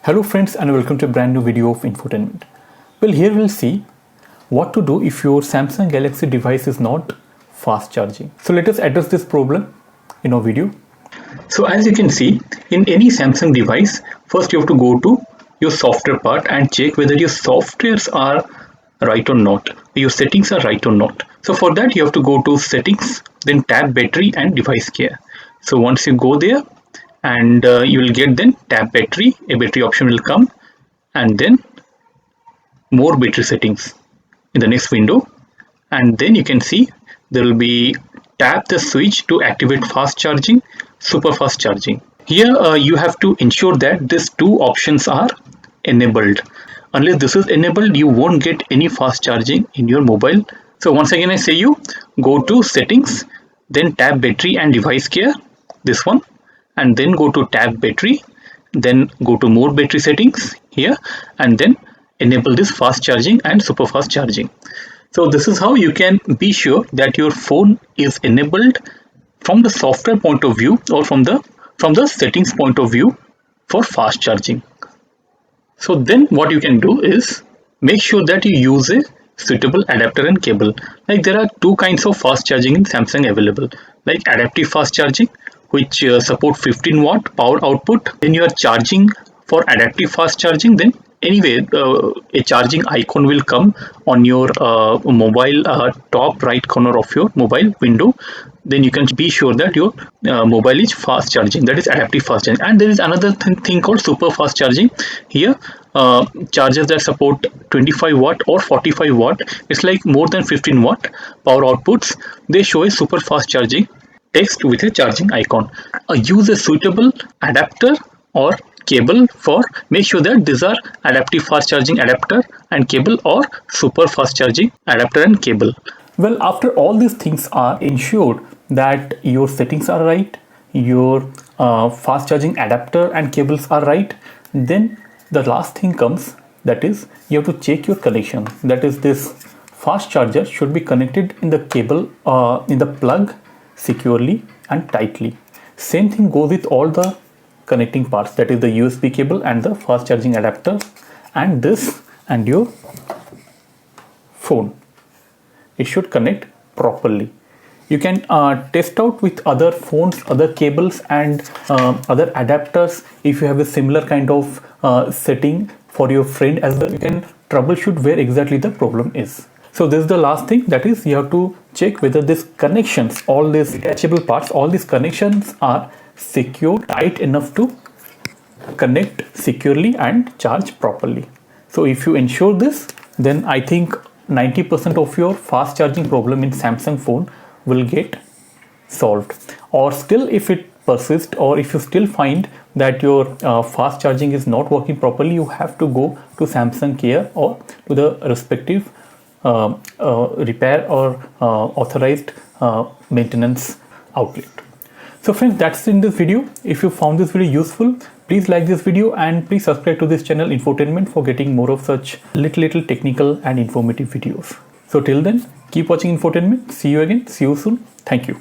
Hello friends and welcome to a brand new video of infotainment. Well, here we'll see what to do if your Samsung Galaxy device is not fast charging. So let us address this problem in our video. So as you can see, in any Samsung device, first you have to go to your software part and check whether your softwares are right or not, your settings are right or not. So for that you have to go to settings, then tab battery and device care. So once you go there, and you will get then tab battery, a battery option will come, and then more battery settings in the next window, and then you can see there will be tap the switch to activate fast charging, super fast charging. Here you have to ensure that these two options are enabled. Unless this is enabled, you won't get any fast charging in your mobile. So once again I say you go to settings, then tab battery and device care, this one, and then go to tab battery, then go to more battery settings here, and then enable this fast charging and super fast charging. So this is how you can be sure that your phone is enabled from the software point of view or from the settings point of view for fast charging. So then what you can do is make sure that you use a suitable adapter and cable. Like there are two kinds of fast charging in Samsung available, like adaptive fast charging, which support 15 watt power output. Then you are charging for adaptive fast charging, then anyway a charging icon will come on your mobile top right corner of your mobile window. Then you can be sure that your mobile is fast charging, that is adaptive fast charging. And there is another thing called super fast charging. Here chargers that support 25 watt or 45 watt, it's like more than 15 watt power outputs, they show a super fast charging text with a charging icon. Use a suitable adapter or cable for make sure that these are adaptive fast charging adapter and cable or super fast charging adapter and cable. Well, after all these things are ensured that your settings are right, your fast charging adapter and cables are right, then the last thing comes, that is you have to check your connection. That is, this fast charger should be connected in the cable in the plug securely and tightly. Same thing goes with all the connecting parts, that is the USB cable and the fast charging adapter and this and your phone. It should connect properly. You can test out with other phones, other cables and other adapters. If you have a similar kind of setting for your friend as well, you can troubleshoot where exactly the problem is. So this is the last thing, that is you have to check whether these connections, all these detachable parts, all these connections are secure, tight enough to connect securely and charge properly. So if you ensure this, then I think 90% of your fast charging problem in Samsung phone will get solved. Or still, if it persists or if you still find that your fast charging is not working properly, you have to go to Samsung Care or to the respective repair or authorized maintenance outlet. So friends, that's in this video. If you found this video useful, please like this video and please subscribe to this channel Infotainment for getting more of such little technical and informative videos. So till then, keep watching Infotainment. See you again. See you soon. Thank you.